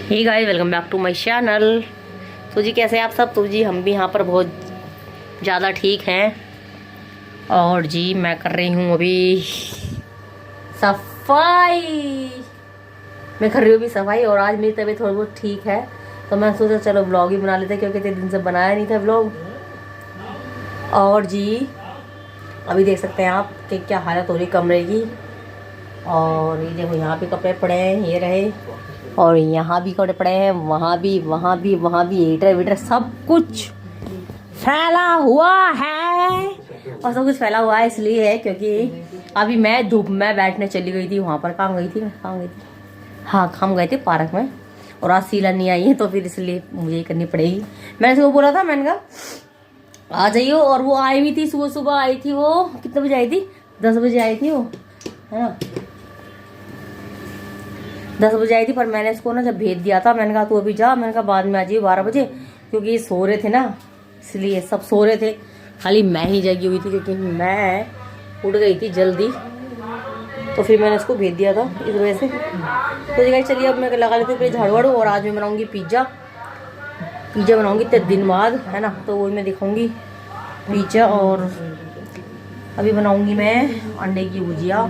Hey guys, welcome back to my channel. तो जी कैसे हैं आप सब। तो जी हम भी यहाँ पर बहुत ज़्यादा ठीक हैं। और जी मैं कर रही हूँ अभी सफाई। मैं कर रही हूँ अभी सफाई और आज मेरी तबीयत थोड़ी बहुत ठीक है, तो मैं सोचा चलो व्लॉग ही बना लेते हैं, क्योंकि इतने दिन से बनाया नहीं था व्लॉग। और जी अभी देख सकते हैं आप कि क्या हालत हो रही कमरे की। और ये देखो यहाँ भी कपड़े पड़े हैं, ये रहे, और यहाँ भी कपड़े पड़े हैं, वहाँ भी हीटर वीटर सब कुछ फैला हुआ है। और सब कुछ फैला हुआ है इसलिए है क्योंकि अभी मैं धूप में बैठने चली गई थी। वहाँ पर काम गई थी हाँ, काम गए थे पार्क में। और आज शीला नहीं आई है, तो फिर इसलिए मुझे करनी पड़ेगी। मैंने उसको बोला था, मैंने कहा आ जाइयो, और वो आई भी थी, सुबह सुबह आई थी। वो कितने बजे आई थी? 10 बजे आई थी वो, है ना, 10 बजे आई थी। पर मैंने इसको ना जब भेज दिया था, मैंने कहा तू अभी जा, मैंने कहा बाद में आ जाइए 12 बजे, क्योंकि ये सो रहे थे ना, इसलिए सब सो रहे थे, खाली मैं ही जगी हुई थी, क्योंकि मैं उठ गई थी जल्दी। तो फिर मैंने इसको भेज दिया था इस वजह से। तो जगह चलिए अब मैं लगा लेती हूँ झाड़ू वाड़ू। और आज मैं बनाऊँगी पिज़्ज़ा बनाऊँगी इतने दिन बाद, है ना, तो वही मैं दिखाऊँगी पिज़्ज़ा। और अभी बनाऊँगी मैं अंडे की भुजिया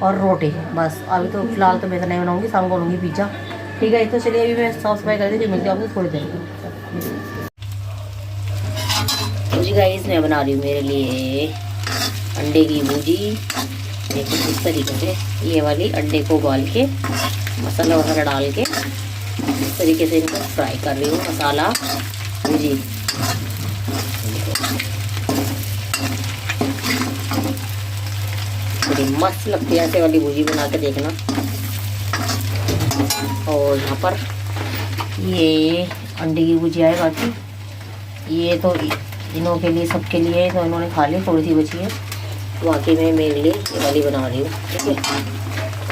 और रोटी, बस। अभी तो फिलहाल तो मैं नहीं बनाऊंगी, शाम को बनाऊंगी पिज़्ज़ा। ठीक है, तो चलिए अभी मैं साफ सफाई कर देती हूँ, मिलती हूँ आपसे थोड़ी देर। तो जी गाइस मैं बना रही हूँ मेरे लिए अंडे की भुजी। देखो इस तरीके से, ये वाली अंडे को उबाल के मसाला वगैरह डाल के इस तरीके से इनको फ्राई कर रही हूँ, मसाला भुजी। बड़ी मस्त लगती है ऐसे वाली भुजी, बना के देखना। और यहाँ पर ये अंडे की भुजिया है, बाकी ये तो इनों के लिए, सबके लिए, तो इन्होंने खा ली, थोड़ी सी बची है, बाकी मैं मेरे लिए ये वाली बना रही हूँ। ठीक है,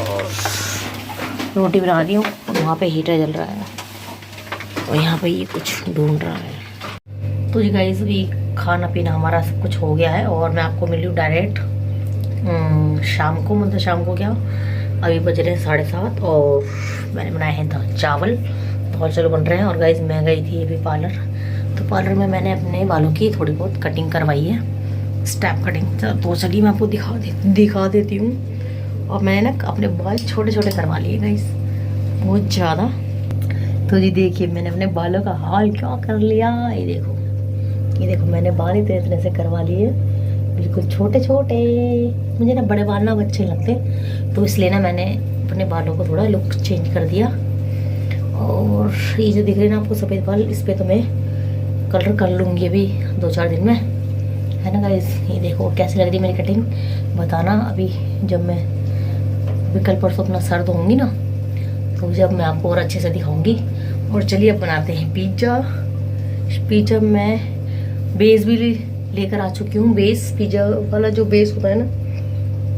और रोटी बना रही हूँ, और वहाँ पे हीटर जल रहा है, और यहाँ पे ये कुछ ढूंढ रहा है। तो जी गाइस अभी खाना पीना हमारा सब कुछ हो गया है, और मैं आपको मिली हूँ डायरेक्ट शाम को, मतलब शाम को क्या, अभी बज रहे हैं 7:30, और मैंने बनाए हैं चावल चलो बन रहे हैं। और गाइस मैं गई थी अभी पार्लर, तो पार्लर में मैंने अपने बालों की थोड़ी बहुत कटिंग करवाई है, स्टेप कटिंग। तो चलिए मैं आपको दिखा देती हूँ। और मैंने ना अपने बाल छोटे छोटे करवा लिए गाइस, बहुत ज़्यादा। तो जी देखिए मैंने अपने बालों का हाल क्या कर लिया। ये देखो मैंने बाल इतने इतने से करवा लिए, बिल्कुल छोटे छोटे। मुझे ना बड़े बाल ना अच्छे लगते, तो इसलिए ना मैंने अपने बालों को थोड़ा लुक चेंज कर दिया। और ये जो दिख रहे हैं ना आपको सफ़ेद बाल, इस पर तो मैं कलर कर लूँगी अभी 2-4 दिन में, है ना गाइस। ये देखो कैसी लग रही है मेरी कटिंग, बताना। अभी जब मैं कल परसों अपना सर धोऊंगी ना, तो जब मैं आपको और अच्छे से दिखाऊंगी। और चलिए अब बनाते हैं पिज़्ज़ा। मैं बेस भी लेकर आ चुकी हूँ, बेस पिज़्ज़ा वाला जो बेस होता है ना,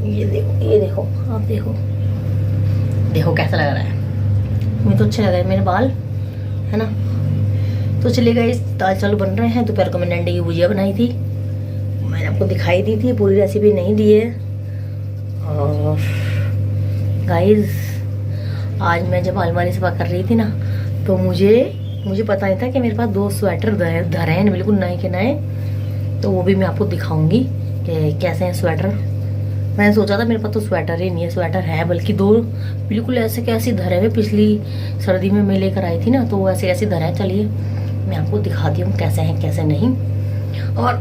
ये देखो आप देखो कैसा लग रहा है। मुझे तो अच्छे लग रहे हैं मेरे बाल, है ना। तो चलिए गाइस दाल चावल बन रहे हैं। दोपहर को मैंने अंडे की भुजिया बनाई थी, मैंने आपको दिखाई दी थी, पूरी रेसिपी नहीं दी है। और गाइस आज मैं जब अलमारी सफा कर रही थी ना, तो मुझे पता नहीं था कि मेरे पास 2 स्वेटर धरे हैं बिल्कुल नए के नए। तो वो भी मैं आपको दिखाऊंगी कि कैसे हैं स्वेटर। मैंने सोचा था मेरे पास तो स्वेटर ही नहीं है, स्वेटर है बल्कि 2 बिल्कुल ऐसे कैसे धरे हुए, पिछली सर्दी में मैं लेकर आई थी ना, तो वो ऐसे ऐसे धरे हैं। चलिए मैं आपको दिखाती हूँ कैसे हैं कैसे नहीं, और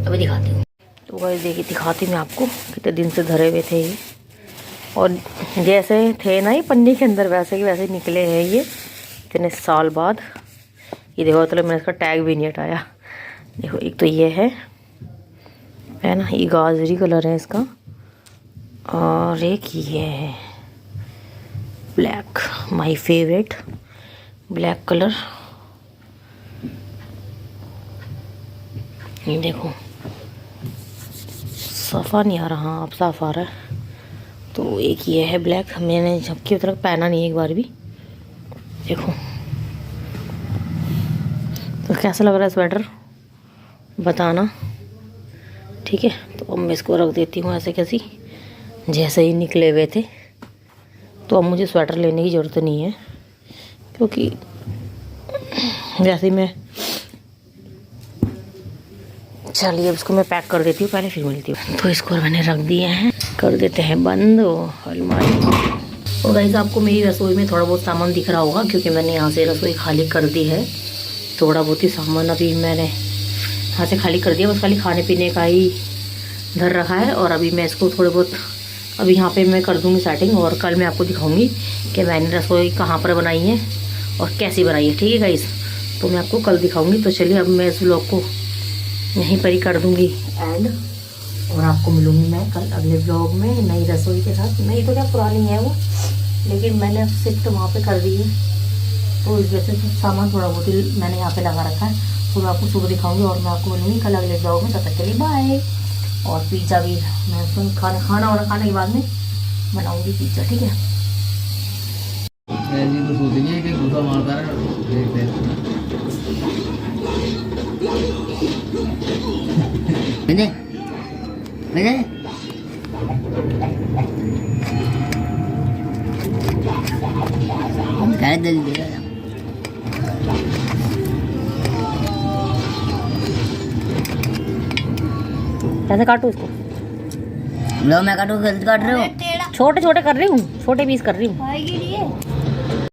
अभी दिखाती हूँ। तो वही देखिए दिखाती हूँ मैं आपको कितने दिन से धरे हुए थे ये, और जैसे थे ना ये पन्नी के अंदर, वैसे के वैसे निकले हैं ये इतने साल बाद। ये देखो मतलब मैंने इसका टैग भी नहीं हटाया। देखो एक तो ये है ना, ये गाजरी कलर है इसका, और एक ये है black, my favourite black colour. ये देखो सफ़ा नहीं आ रहा, आप साफ आ रहा है। तो एक ये है ब्लैक, मैंने झपकी उतर पहना नहीं एक बार भी। देखो तो कैसा लग रहा है स्वेटर, बताना। ठीक है, तो अब मैं इसको रख देती हूँ ऐसे कैसी, जैसे ही निकले हुए थे तो अब मुझे स्वेटर लेने की ज़रूरत नहीं है, क्योंकि वैसे मैं, चलिए इसको मैं पैक कर देती हूँ पहले, फिर मिलती हूँ। तो इसको मैंने रख दिए हैं, कर देते हैं बंद अलमारी। और गाइस आपको मेरी रसोई में थोड़ा बहुत सामान दिख रहा होगा, क्योंकि मैंने यहाँ से रसोई खाली कर दी है। थोड़ा बहुत ही सामान अभी मैंने यहाँ से खाली कर दिया, बस खाली खाने पीने का ही धर रखा है। और अभी मैं इसको थोड़े बहुत अभी यहाँ पे मैं कर दूँगी सेटिंग, और कल मैं आपको दिखाऊंगी कि मैंने रसोई कहाँ पर बनाई है और कैसी बनाई है, ठीक है गाइस। तो मैं आपको कल दिखाऊंगी। तो चलिए अब मैं इस व्लॉग को यहीं पर ही कर दूँगी एंड, और आपको मिलूँगी मैं कल अगले व्लॉग में नई रसोई के साथ। नई तो क्या पुरानी है वो, लेकिन मैंने अब शिफ्ट वहाँ पे कर दी है, तो इस वजह से सामान थोड़ा बहुत ही मैंने यहाँ पे लगा रखा है। तो मैं आपको सुबह दिखाऊंगी और मैं आपको मिलूँगी कल अगले व्लॉग में। तब तक के लिए बाय। और पिज़्ज़ा भी मैं खाना वाना खाने के बाद में बनाऊँगी पिज़्ज़ा, ठीक है। कैसे काटूँ इसको? लो मैं काटूँ, गलत काट रहे हो। छोटे छोटे कर रही हूँ, छोटे पीस कर रही हूँ।